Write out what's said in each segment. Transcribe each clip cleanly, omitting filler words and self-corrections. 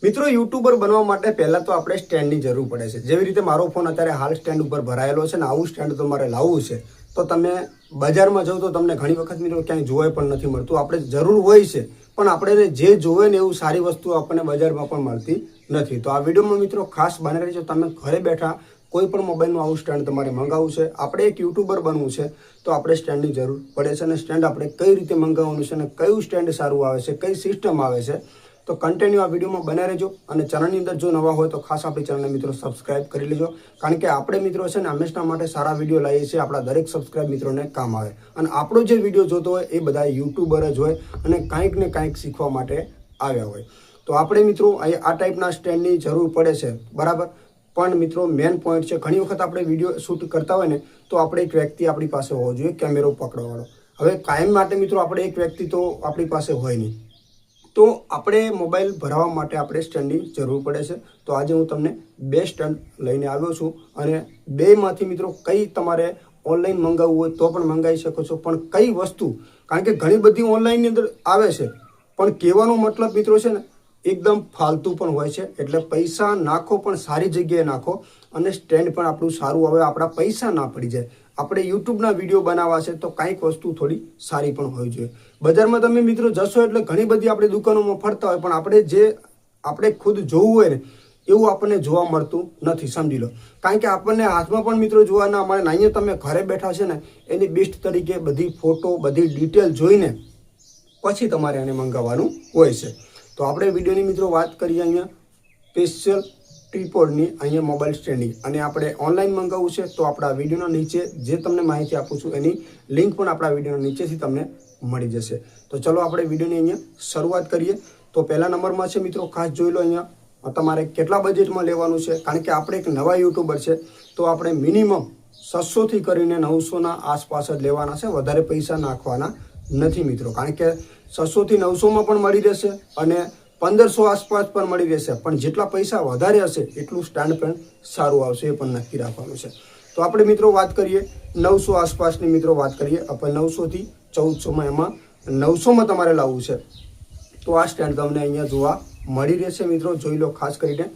મિત્રો યુટ્યુબર બનવા માટે પહેલા તો આપણે સ્ટેન્ડની જરૂર પડે છે। જેવી રીતે મારો ફોન અત્યારે હાલ સ્ટેન્ડ ઉપર ભરાયેલો છે ને આવું સ્ટેન્ડ તમારે લાવવું છે તો તમે બજારમાં જાવ તો તમને ઘણી વખત મિત્રો ક્યાંય જોવા પણ નથી મળતું। આપણે જરૂર હોય છે પણ આપણે જે જોવે ને એવું સારી વસ્તુ આપણને બજારમાં પણ મળતી નથી। તો આ વિડીયોમાં મિત્રો ખાસ બને રહેજો। તમે ઘરે બેઠા કોઈ પણ મોબાઈલનું આવું સ્ટેન્ડ તમારે મંગાવવું છે, આપણે એક યુટ્યુબર બનવું છે તો આપણે સ્ટેન્ડની જરૂર પડે છે। અને સ્ટેન્ડ આપણે કઈ રીતે મંગાવવાનું છે અને કયું સ્ટેન્ડ સારું આવે છે, કઈ સિસ્ટમ આવે છે તો કન્ટિન્યુ આ વિડીયોમાં બને રહેજો। અને ચેનલની અંદર જો નવા હોય તો ખાસ આપણી ચેનલને મિત્રો સબસ્ક્રાઇબ કરી લેજો, કારણ કે આપણે મિત્રો છે ને હંમેશા માટે સારા વિડીયો લાવીએ છીએ, આપણા દરેક સબસ્ક્રાઇબ મિત્રોને કામ આવે। અને આપણો જે વિડીયો જોતો હોય એ બધા યુટ્યુબર જ હોય અને કંઈક ને કંઈક શીખવા માટે આવ્યા હોય। તો આપણે મિત્રો આ ટાઈપના સ્ટેન્ડની જરૂર પડે છે, બરાબર। પણ મિત્રો મેન પોઈન્ટ છે, ઘણી વખત આપણે વિડીયો શૂટ કરતા હોય ને તો આપણે એક વ્યક્તિ આપણી પાસે હોવો જોઈએ કેમેરો પકડવાવાળો। હવે કાયમ માટે મિત્રો આપણે એક વ્યક્તિ તો આપણી પાસે હોય નહીં, તો આપણે મોબાઈલ ભરાવવા માટે આપણે સ્ટેન્ડની જરૂર પડે છે। તો આજે હું તમને બે સ્ટેન્ડ લઈને આવ્યો છું અને બેમાંથી મિત્રો કઈ તમારે ઓનલાઈન મંગાવવું હોય તો પણ મંગાવી શકો છો, પણ કઈ વસ્તુ, કારણ કે ઘણી બધી ઓનલાઈનની અંદર આવે છે પણ કહેવાનો મતલબ મિત્રો છે ને એકદમ ફાલતુ પણ હોય છે। એટલે પૈસા નાખો પણ સારી જગ્યાએ નાખો અને સ્ટેન્ડ પણ આપણું સારું આવે, આપણા પૈસા ના પડી જાય। આપણે યુટ્યુબના વિડીયો બનાવવા છે તો કંઈક વસ્તુ થોડી સારી પણ હોવી જોઈએ। બજારમાં તમે મિત્રો જશો એટલે ઘણી બધી આપણે દુકાનોમાં ફરતા હોય પણ આપણે ખુદ જોવું હોય ને એવું આપણને જોવા મળતું નથી, સમજી લો। કારણ કે આપણને હાથમાં પણ મિત્રો જોવા ના મળે ને અહીંયા તમે ઘરે બેઠા છે ને એની બેસ્ટ તરીકે બધી ફોટો, બધી ડિટેલ જોઈને પછી તમારે એને મંગાવવાનું હોય છે। તો આપણે વિડીયોની મિત્રો વાત કરીએ અહીંયા સ્પેશિયલ ટ્રીપોડની, અહીંયા મોબાઈલ સ્ટેન્ડની, અને આપણે ઓનલાઈન મંગાવવું છે તો આપણા વિડીયોના નીચે જે તમને માહિતી આપું છું એની લિંક પણ આપણા વિડીયોના નીચેથી તમને મળી જશે। તો ચલો આપણે વિડીયોની અહીંયા શરૂઆત કરીએ। તો પહેલા નંબરમાં છે મિત્રો, ખાસ જોઈ લો અહીંયા તમારે કેટલા બજેટમાં લેવાનું છે, કારણ કે આપણે એક નવા યુટ્યુબર છે તો આપણે મિનિમમ 600થી કરીને 900ના આસપાસ જ લેવાના છે, વધારે પૈસા નાખવાના નથી મિત્રો। કારણ કે 600થી 900માં પણ મળી રહેશે અને 1500 આસપાસ પણ મળી રહેશે, પણ જેટલા પૈસા વધારે હશે એટલું સ્ટેન્ડ પણ સારું આવશે એ પણ નક્કી રાખવાનું છે। તો આપણે મિત્રો વાત કરીએ 900 આસપાસની મિત્રો વાત કરીએ, આપણે 900થી 1400માં, એમાં 900માં તમારે લાવવું છે તો આ સ્ટેન્ડ તમને અહીંયા જોવા મળી રહેશે મિત્રો, જોઈ લો ખાસ કરીને।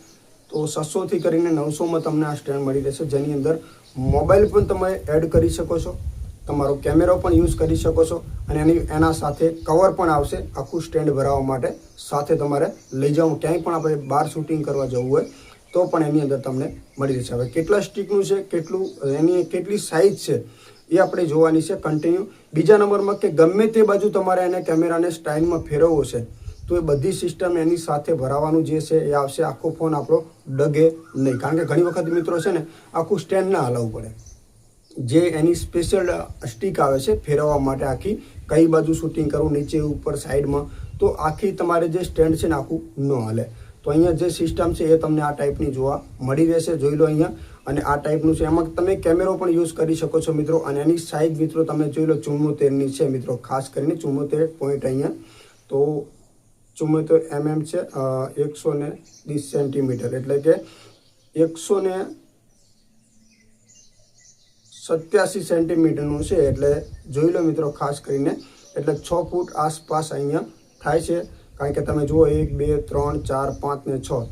તો 600થી કરીને 900માં તમને આ સ્ટેન્ડ મળી રહેશે, જેની અંદર મોબાઈલ પણ તમે એડ કરી શકો છો, તમારો કેમેરો પણ યુઝ કરી શકો છો અને એના સાથે કવર પણ આવશે આખું સ્ટેન્ડ ભરાવવા માટે, સાથે તમારે લઈ જવું ક્યાંય પણ આપણે બહાર શૂટિંગ કરવા જવું હોય તો પણ એની અંદર તમને મળી રહેશે। હવે કેટલા સ્ટીકનું છે, એની કેટલી સાઇઝ છે એ આપણે જોવાની છે કન્ટિન્યુ। બીજા નંબરમાં કે ગમે તે બાજુ તમારે એને કેમેરાને સ્ટાઇલમાં ફેરવવો છે તો એ બધી સિસ્ટમ એની સાથે ભરાવાનું જે છે એ આવશે, આખો ફોન આપણો ડગે નહીં। કારણ કે ઘણી વખત મિત્રો છે ને આખું સ્ટેન્ડ ના હલાવવું પડે, જે એની સ્પેશિયલ સ્ટીક આવે છે ફેરવવા માટે, આખી કઈ બાજુ શૂટિંગ કરવું, નીચે ઉપર સાઈડમાં, તો આખી તમારે જે સ્ટેન્ડ છે ને આખું ન હાલે। તો અહીંયા જે સિસ્ટમ છે એ તમને આ ટાઈપની જોવા મળી રહેશે, જોઈ લો અહીંયા। અને આ ટાઈપનું છે, એમાં તમે કેમેરો પણ યુઝ કરી શકો છો મિત્રો। અને એની સાઇઝ મિત્રો તમે જોઈ લો 74ની છે મિત્રો, ખાસ કરીને 74 પોઈન્ટ અહીંયા, તો 74 mm છે, 120 સેન્ટીમીટર એટલે કે 187 સેન્ટીમીટરનું છે। એટલે જોઈ લો મિત્રો ખાસ કરીને, એટલે 6 ફૂટ આસપાસ અહીંયા થાય છે। કારણ કે તમે જુઓ 1 2 3 4 5 ને 6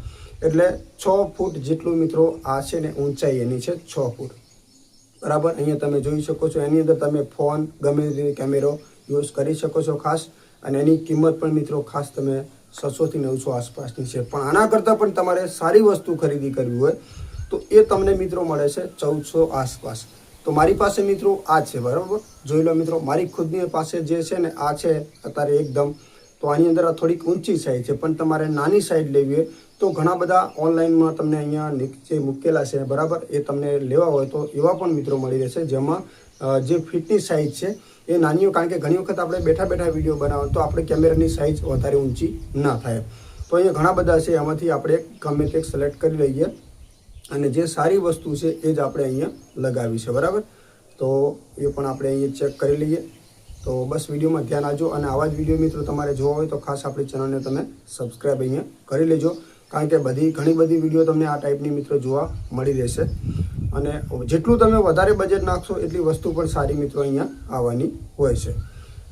એટલે 6 ફૂટ જેટલું મિત્રો આ છે ને ઊંચાઈ એની છે 6 ફૂટ, બરાબર। અહીંયા તમે જોઈ શકો છો, એની અંદર તમે ફોન ગમે તે કેમેરો યુઝ કરી શકો છો ખાસ। અને એની કિંમત પણ મિત્રો ખાસ તમે 600થી 900 આસપાસની છે, પણ આના કરતાં પણ તમારે સારી વસ્તુ ખરીદી કરવી હોય તો એ તમને મિત્રો મળે છે 1400 આસપાસ। તો મારી પાસે મિત્રો આ છે, બરાબર, જોઈ લો મિત્રો, મારી ખુદની પાસે જે છે ને આ છે અત્યારે એકદમ। તો આની અંદર આ થોડીક ઊંચી સાઈઝ છે, પણ તમારે નાની સાઈઝ લેવી હોય તો ઘણા બધા ઓનલાઈનમાં તમને અહીંયા નીચે મૂકેલા છે, બરાબર, એ તમને લેવા હોય તો એવા પણ મિત્રો મળી રહેશે, જેમાં જે ફિટની સાઈઝ છે એ નાની હોય। કારણ કે ઘણી વખત આપણે બેઠા બેઠા વિડીયો બનાવો તો આપણે કેમેરાની સાઈઝ વધારે ઊંચી ના થાય, તો અહીંયા ઘણા બધા છે, એમાંથી આપણે ગમે તે સિલેક્ટ કરી લઈએ અને જે સારી વસ્તુ છે એ જ આપણે અહીંયા લગાવી છે, બરાબર। તો એ પણ આપણે અહીંયા ચેક કરી લઈએ। તો બસ વિડીયોમાં ધ્યાન આપજો અને આવા જ વિડીયો મિત્રો તમારે જોવા હોય તો ખાસ આપણી ચેનલને તમે સબસ્ક્રાઈબ અહીંયા કરી લેજો, કારણ કે ઘણી બધી વિડીયો તમને આ ટાઈપની મિત્રો જોવા મળી રહેશે। અને જેટલું તમે વધારે બજેટ નાખશો એટલી વસ્તુ પણ સારી મિત્રો અહીંયા આવવાની હોય છે।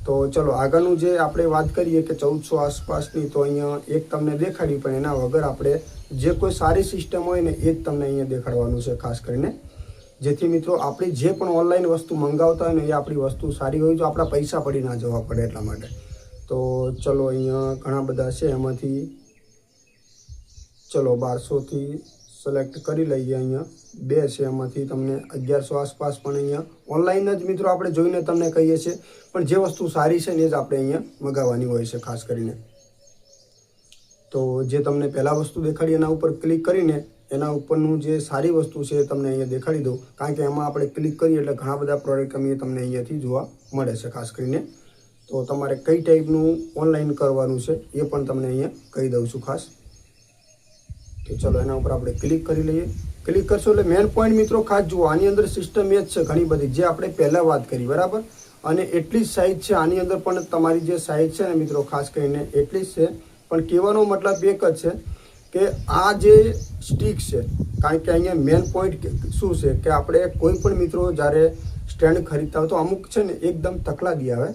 તો ચલો આગળનું જે આપણે વાત કરીએ કે 1400 આસપાસની, તો અહીંયા એક તમને દેખાડી, પણ એના વગર આપણે જે કોઈ સારી સિસ્ટમ હોય ને એ જ તમને અહીંયા દેખાડવાનું છે ખાસ કરીને, જેથી મિત્રો આપણી જે પણ ઓનલાઈન વસ્તુ મંગાવતા હોય ને એ આપણી વસ્તુ સારી હોય, તો આપણા પૈસા પડી ના જવા પડે એટલા માટે. તો ચલો અહીંયા ઘણા બધા છે, એમાંથી ચલો 1200થી સિલેક્ટ કરી લઈએ. અહીંયા 2 છે, એમાંથી તમને 1100 આસપાસ પણ અહીંયા ઓનલાઈન જ મિત્રો આપણે જોઈને તમને કહીએ છીએ, પણ જે વસ્તુ સારી છે ને એ જ આપણે અહીંયા મગાવવાની હોય છે ખાસ કરીને. તો જે તમને પહેલાં વસ્તુ દેખાડી એના ઉપર ક્લિક કરીને એના ઉપરનું જે સારી વસ્તુ છે એ તમને અહીંયા દેખાડી દઉં, કારણ કે એમાં આપણે ક્લિક કરીએ એટલે ઘણા બધા પ્રોડક્ટ તમને અહીંયાથી જોવા મળે છે ખાસ કરીને. તો તમારે કઈ ટાઈપનું ઓનલાઈન કરવાનું છે એ પણ તમને અહીંયા કહી દઉં છું ખાસ. તો ચલો એના ઉપર આપણે ક્લિક કરી લઈએ. ક્લિક કરશો એટલે મેન પોઈન્ટ મિત્રો ખાસ જુઓ, આની અંદર સિસ્ટમ એ જ છે ઘણી બધી, જે આપણે પહેલાં વાત કરી બરાબર, અને એટલી જ સાઇઝ છે આની અંદર પણ. તમારી જે સાઇઝ છે ને મિત્રો ખાસ કરીને એટલી જ છે, પણ કહેવાનો મતલબ એક જ છે કે આ જે સ્ટીક છે, કારણ કે અહીંયા મેન પોઈન્ટ શું છે કે આપણે કોઈ પણ મિત્રો જ્યારે સ્ટેન્ડ ખરીદતા હોય તો અમુક છે ને એકદમ તકલાદી આવે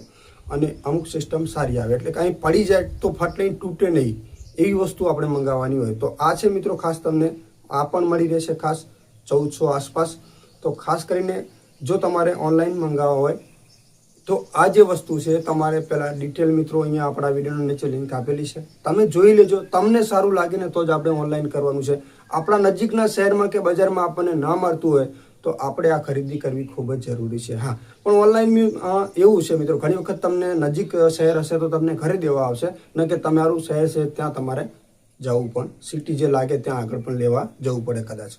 અને અમુક સિસ્ટમ સારી આવે, એટલે કાંઈ પડી જાય તો ફટ લઈને તૂટે નહીં એવી વસ્તુ આપણે મંગાવવાની હોય. તો આ છે મિત્રો ખાસ તમને આ પણ મળી રહેશે ખાસ 1400 આસપાસ. તો ખાસ કરીને જો તમારે ઓનલાઈન મંગાવવા હોય તો આ જે વસ્તુ છે તમારે પહેલાં ડિટેલ મિત્રો અહીંયા આપણા વિડીયોની નીચે લિંક આપેલી છે, તમે જોઈ લેજો. તમને સારું લાગે ને તો જ આપણે ઓનલાઈન કરવાનું છે. આપણા નજીકના શહેરમાં કે બજારમાં આપણને ન મળતું હોય તો આપણે આ ખરીદી કરવી ખૂબ જ જરૂરી છે. હા, પણ ઓનલાઈન એવું છે મિત્રો, ઘણી વખત તમને નજીક શહેર હશે તો તમને ઘરે દેવા આવશે, ન કે તમારું શહેર છે ત્યાં તમારે જવું પણ, સિટી જે લાગે ત્યાં આગળ પણ લેવા જવું પડે કદાચ.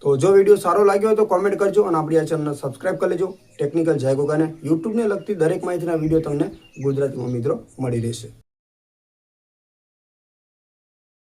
તો જો વિડીયો સારો લાગ્યો હોય તો કોમેન્ટ કરજો અને આપણી આ ચેનલને સબસ્ક્રાઈબ કરી લેજો. ટેકનિકલ જય ગોગાને યુટ્યુબને લગતી દરેક માહિતીના વિડીયો તમને ગુજરાતીમાં મિત્રો મળી રહેશે.